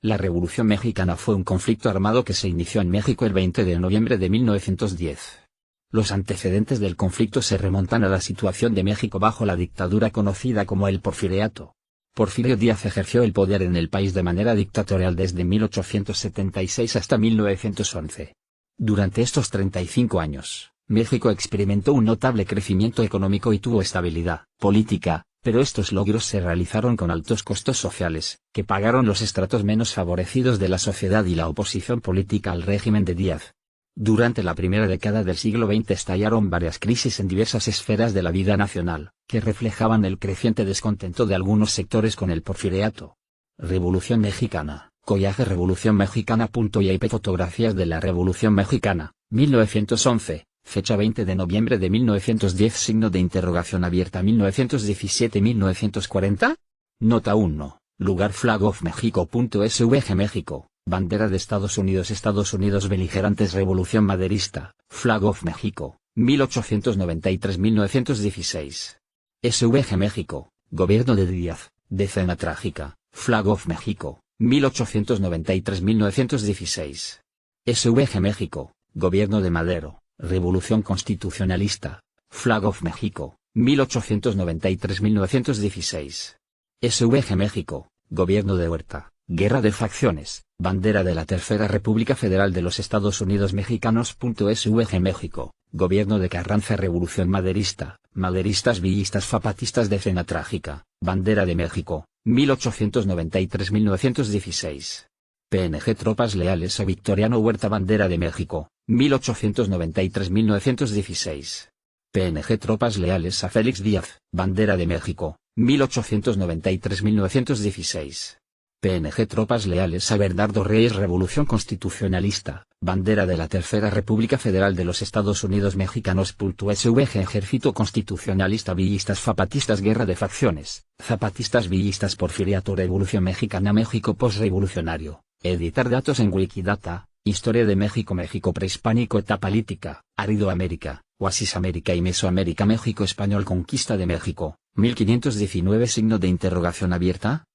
La Revolución Mexicana fue un conflicto armado que se inició en México el 20 de noviembre de 1910. Los antecedentes del conflicto se remontan a la situación de México bajo la dictadura conocida como el Porfiriato. Porfirio Díaz ejerció el poder en el país de manera dictatorial desde 1876 hasta 1911. Durante estos 35 años, México experimentó un notable crecimiento económico y tuvo estabilidad política, pero estos logros se realizaron con altos costos sociales, que pagaron los estratos menos favorecidos de la sociedad y la oposición política al régimen de Díaz. Durante la primera década del siglo XX estallaron varias crisis en diversas esferas de la vida nacional, que reflejaban el creciente descontento de algunos sectores con el Porfiriato. Revolución Mexicana, Collaje Revolución Mexicana.ip Fotografías de la Revolución Mexicana, 1911, fecha 20 de noviembre de 1910 signo de interrogación abierta 1917-1940? Nota 1, lugar Flag of Mexico.svg México. Bandera de Estados Unidos beligerantes Revolución Maderista, Flag of México, 1893-1916. SVG México, Gobierno de Díaz, Decena Trágica, Flag of México, 1893-1916. SVG México, Gobierno de Madero, Revolución Constitucionalista, Flag of México, 1893-1916. SVG México, Gobierno de Huerta, Guerra de Facciones, Bandera de la Tercera República Federal de los Estados Unidos Mexicanos. SVG México, Gobierno de Carranza Revolución Maderista, Maderistas Villistas Zapatistas Decena Trágica, Bandera de México, 1893-1916. PNG Tropas Leales a Victoriano Huerta Bandera de México, 1893-1916. PNG Tropas Leales a Félix Díaz, Bandera de México, 1893-1916. PNG Tropas Leales a Bernardo Reyes Revolución Constitucionalista, Bandera de la Tercera República Federal de los Estados Unidos Mexicanos. SVG Ejército Constitucionalista Villistas Zapatistas Guerra de Facciones, Zapatistas Villistas Porfiriato Revolución Mexicana México Postrevolucionario, editar datos en Wikidata, Historia de México México Prehispánico Etapa Lítica, Árido América, Oasis América y Mesoamérica México Español Conquista de México, 1519 signo de interrogación abierta.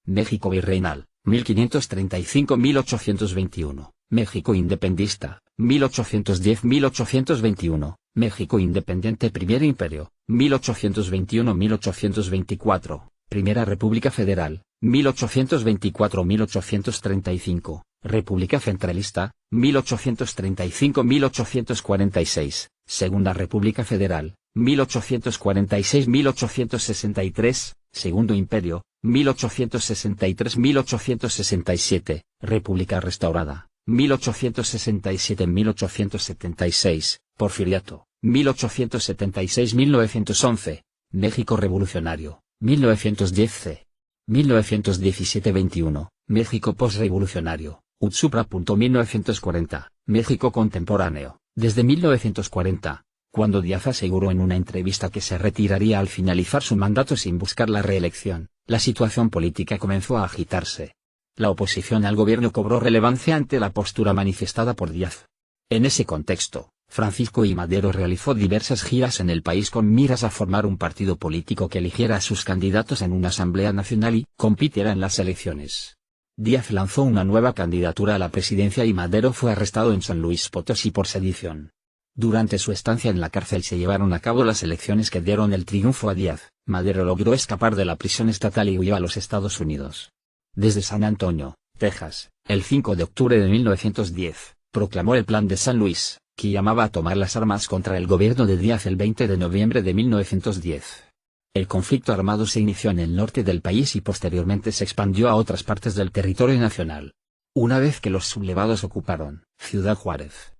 México Virreinal, 1535-1821, México Independista, 1810-1821, México Independiente Primer Imperio, 1821-1824, Primera República Federal, 1824-1835, República Centralista, 1835-1846, Segunda República Federal, 1846-1863, Segundo Imperio, 1863-1867, República Restaurada, 1867-1876, Porfiriato, 1876-1911, México Revolucionario, 1910c. 1917-21, México Postrevolucionario, UTSUPRA.1940, México Contemporáneo, desde 1940. Cuando Díaz aseguró en una entrevista que se retiraría al finalizar su mandato sin buscar la reelección, la situación política comenzó a agitarse. La oposición al gobierno cobró relevancia ante la postura manifestada por Díaz. En ese contexto, Francisco I. Madero realizó diversas giras en el país con miras a formar un partido político que eligiera a sus candidatos en una asamblea nacional y compitiera en las elecciones. Díaz lanzó una nueva candidatura a la presidencia y Madero fue arrestado en San Luis Potosí por sedición. Durante su estancia en la cárcel se llevaron a cabo las elecciones que dieron el triunfo a Díaz. Madero logró escapar de la prisión estatal y huyó a los Estados Unidos. Desde San Antonio, Texas, el 5 de octubre de 1910, proclamó el Plan de San Luis, que llamaba a tomar las armas contra el gobierno de Díaz el 20 de noviembre de 1910. El conflicto armado se inició en el norte del país y posteriormente se expandió a otras partes del territorio nacional. Una vez que los sublevados ocuparon Ciudad Juárez,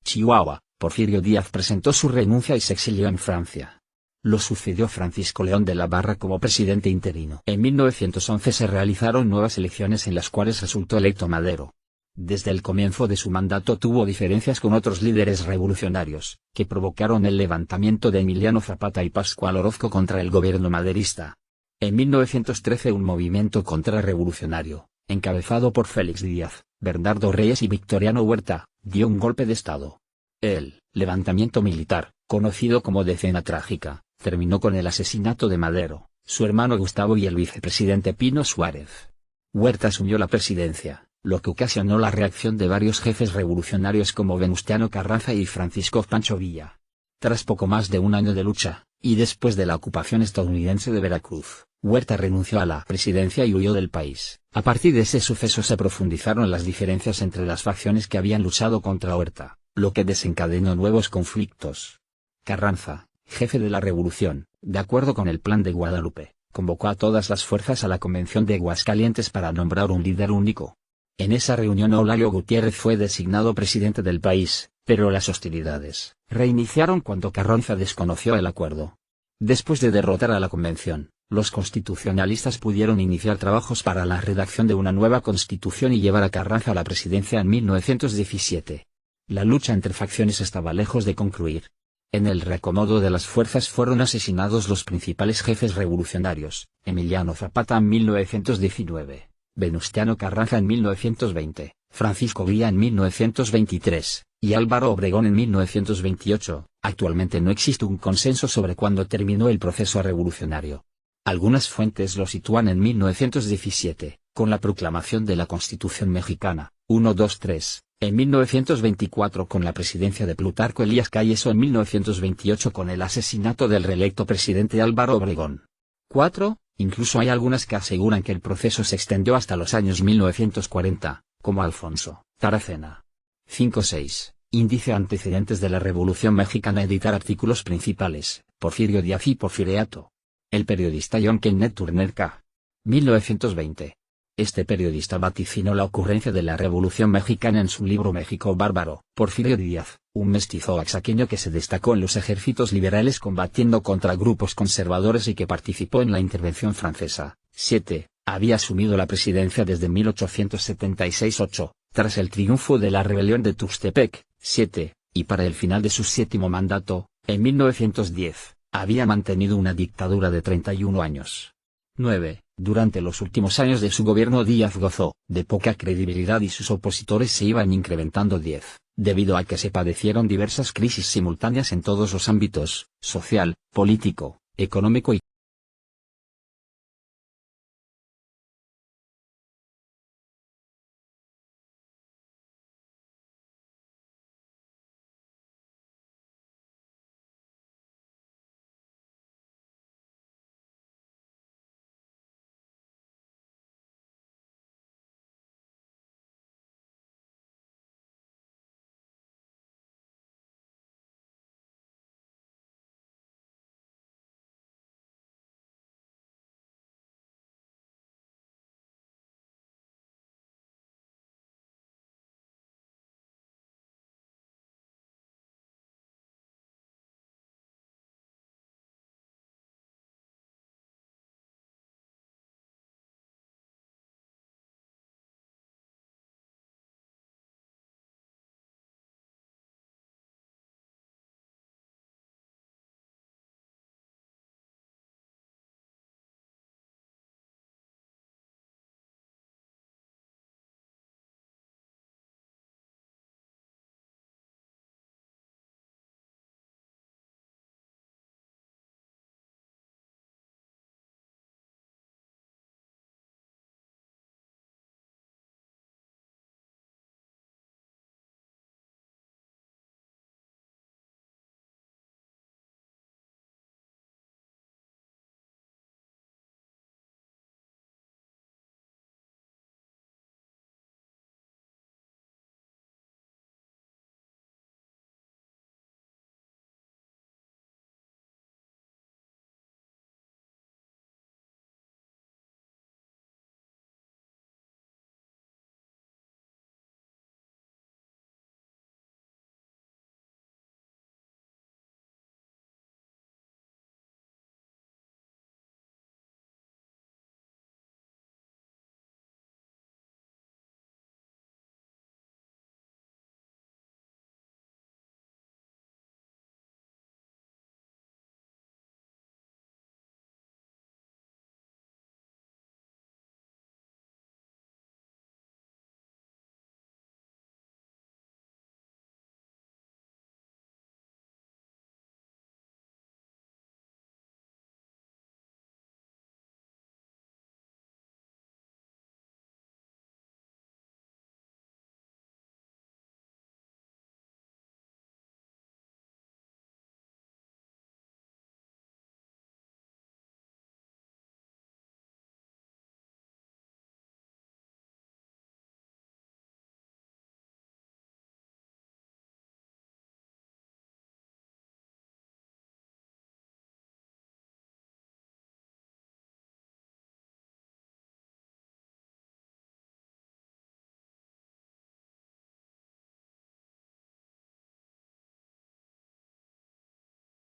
Chihuahua, Porfirio Díaz presentó su renuncia y se exilió en Francia. Lo sucedió Francisco León de la Barra como presidente interino. En 1911 se realizaron nuevas elecciones en las cuales resultó electo Madero. Desde el comienzo de su mandato tuvo diferencias con otros líderes revolucionarios, que provocaron el levantamiento de Emiliano Zapata y Pascual Orozco contra el gobierno maderista. En 1913 un movimiento contrarrevolucionario, encabezado por Félix Díaz, Bernardo Reyes y Victoriano Huerta, dio un golpe de Estado. El levantamiento militar, conocido como Decena Trágica, terminó con el asesinato de Madero, su hermano Gustavo y el vicepresidente Pino Suárez. Huerta asumió la presidencia, lo que ocasionó la reacción de varios jefes revolucionarios como Venustiano Carranza y Francisco Pancho Villa. Tras poco más de un año de lucha, y después de la ocupación estadounidense de Veracruz, Huerta renunció a la presidencia y huyó del país. A partir de ese suceso se profundizaron las diferencias entre las facciones que habían luchado contra Huerta, lo que desencadenó nuevos conflictos. Carranza, jefe de la revolución, de acuerdo con el Plan de Guadalupe, convocó a todas las fuerzas a la Convención de Aguascalientes para nombrar un líder único. En esa reunión Eulalio Gutiérrez fue designado presidente del país, pero las hostilidades reiniciaron cuando Carranza desconoció el acuerdo. Después de derrotar a la convención, los constitucionalistas pudieron iniciar trabajos para la redacción de una nueva constitución y llevar a Carranza a la presidencia en 1917. La lucha entre facciones estaba lejos de concluir. En el reacomodo de las fuerzas fueron asesinados los principales jefes revolucionarios: Emiliano Zapata en 1919, Venustiano Carranza en 1920, Francisco Villa en 1923, y Álvaro Obregón en 1928. Actualmente no existe un consenso sobre cuándo terminó el proceso revolucionario. Algunas fuentes lo sitúan en 1917, con la proclamación de la Constitución Mexicana, 1-2-3, en 1924 con la presidencia de Plutarco Elías Calles o en 1928 con el asesinato del reelecto presidente Álvaro Obregón. 4. Incluso hay algunas que aseguran que el proceso se extendió hasta los años 1940, como Alfonso Taracena. 5-6. Índice Antecedentes de la Revolución Mexicana. Editar artículos principales, Porfirio Díaz y Porfiriato. El periodista John Kenneth Turner K. 1920. Este periodista vaticinó la ocurrencia de la Revolución Mexicana en su libro México Bárbaro. Porfirio Díaz, un mestizo oaxaqueño que se destacó en los ejércitos liberales combatiendo contra grupos conservadores y que participó en la intervención francesa. 7. Había asumido la presidencia desde 1876-8, tras el triunfo de la rebelión de Tuxtepec. 7. Y para el final de su 7º mandato, en 1910, había mantenido una dictadura de 31 años. 9. Durante los últimos años de su gobierno Díaz gozó de poca credibilidad y sus opositores se iban incrementando. 10. Debido a que se padecieron diversas crisis simultáneas en todos los ámbitos: social, político, económico y